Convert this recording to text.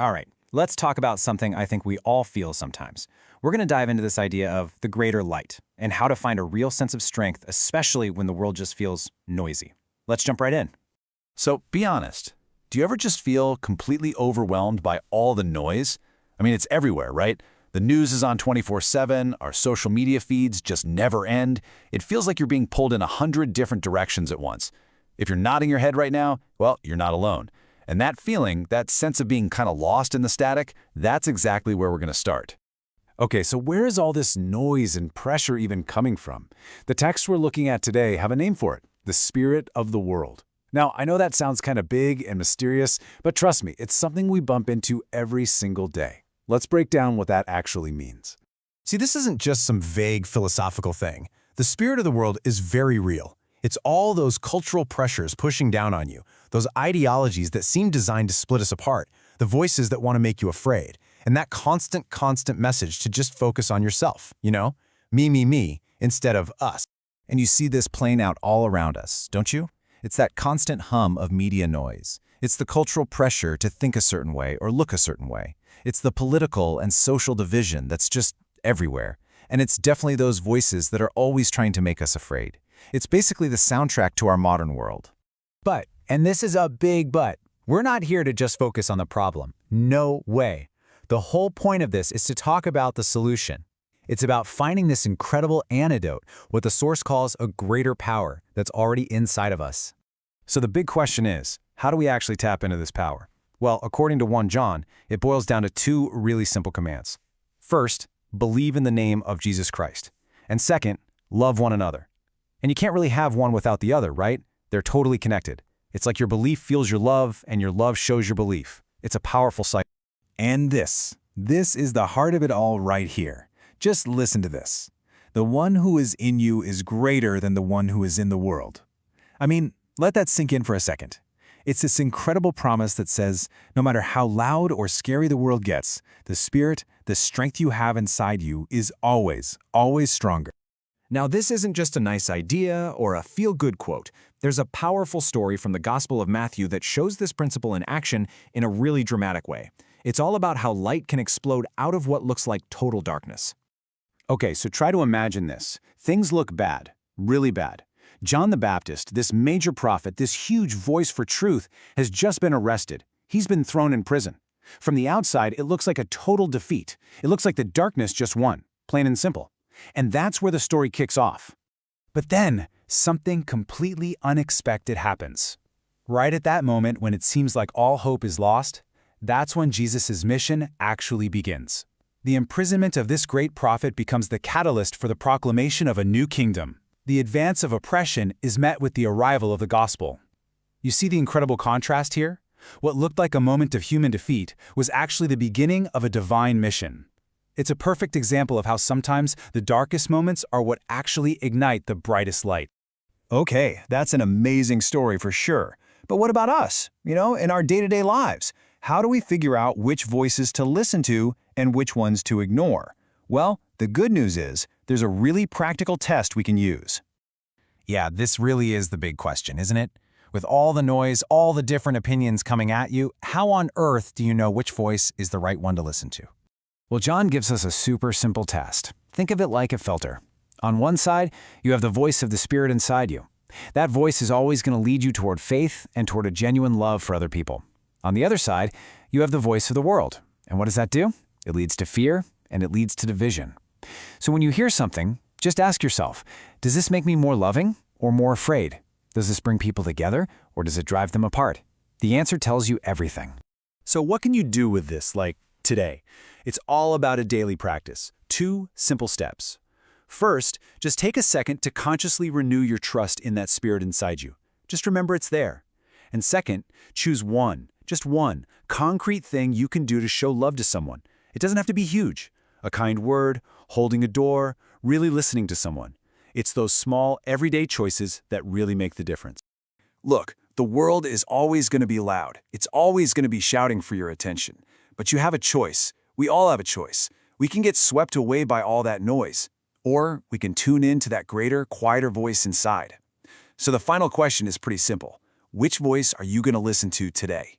All right, let's talk about something I think we all feel sometimes. We're going to dive into this idea of the greater light and how to find a real sense of strength, especially when the world just feels noisy. Let's jump right in. So be honest, do you ever just feel completely overwhelmed by all the noise? I mean, it's everywhere, right? The news is on 24/7, our social media feeds just never end. It feels like you're being pulled in 100 different directions at once. If you're nodding your head right now, well, you're not alone. And that feeling, that sense of being kind of lost in the static, that's exactly where we're going to start. Okay, so where is all this noise and pressure even coming from? The texts we're looking at today have a name for it, the spirit of the world. Now, I know that sounds kind of big and mysterious, but trust me, it's something we bump into every single day. Let's break down what that actually means. See, this isn't just some vague philosophical thing. The spirit of the world is very real. It's all those cultural pressures pushing down on you, those ideologies that seem designed to split us apart, the voices that want to make you afraid, and that constant message to just focus on yourself, me, instead of us. And you see this playing out all around us, don't you? It's that constant hum of media noise. It's the cultural pressure to think a certain way or look a certain way. It's the political and social division that's just everywhere. And it's definitely those voices that are always trying to make us afraid. It's basically the soundtrack to our modern world. But, and this is a big but, we're not here to just focus on the problem. No way. The whole point of this is to talk about the solution. It's about finding this incredible antidote, what the Source calls a greater power that's already inside of us. So the big question is, how do we actually tap into this power? Well, according to 1 John, it boils down to two really simple commands. First, believe in the name of Jesus Christ. And second, love one another. And you can't really have one without the other, right? They're totally connected. It's like your belief fuels your love, and your love shows your belief. It's a powerful cycle. And this is the heart of it all right here. Just listen to this. The one who is in you is greater than the one who is in the world. I mean, let that sink in for a second. It's this incredible promise that says, no matter how loud or scary the world gets, the spirit, the strength you have inside you is always stronger. Now, this isn't just a nice idea or a feel-good quote. There's a powerful story from the Gospel of Matthew that shows this principle in action in a really dramatic way. It's all about how light can explode out of what looks like total darkness. Okay, so try to imagine this. Things look bad, really bad. John the Baptist, this major prophet, this huge voice for truth, has just been arrested. He's been thrown in prison. From the outside, it looks like a total defeat. It looks like the darkness just won, plain and simple. And that's where the story kicks off. But then, something completely unexpected happens. Right at that moment when it seems like all hope is lost, that's when Jesus' mission actually begins. The imprisonment of this great prophet becomes the catalyst for the proclamation of a new kingdom. The advance of oppression is met with the arrival of the gospel. You see the incredible contrast here? What looked like a moment of human defeat was actually the beginning of a divine mission. It's a perfect example of how sometimes the darkest moments are what actually ignite the brightest light. Okay, that's an amazing story for sure. But what about us? In our day-to-day lives? How do we figure out which voices to listen to and which ones to ignore? Well, the good news is there's a really practical test we can use. Yeah, this really is the big question, isn't it? With all the noise, all the different opinions coming at you, how on earth do you know which voice is the right one to listen to? Well, John gives us a super simple test. Think of it like a filter. On one side, you have the voice of the Spirit inside you. That voice is always going to lead you toward faith and toward a genuine love for other people. On the other side, you have the voice of the world. And what does that do? It leads to fear, and it leads to division. So when you hear something, just ask yourself, does this make me more loving or more afraid? Does this bring people together, or does it drive them apart? The answer tells you everything. So what can you do with this, like today? It's all about a daily practice. 2 simple steps. First, just take a second to consciously renew your trust in that spirit inside you. Just remember it's there. And second, choose just one, concrete thing you can do to show love to someone. It doesn't have to be huge. A kind word, holding a door, really listening to someone. It's those small, everyday choices that really make the difference. Look, the world is always going to be loud. It's always going to be shouting for your attention. But you have a choice. We all have a choice. We can get swept away by all that noise, or we can tune in to that greater, quieter voice inside. So the final question is pretty simple. Which voice are you going to listen to today?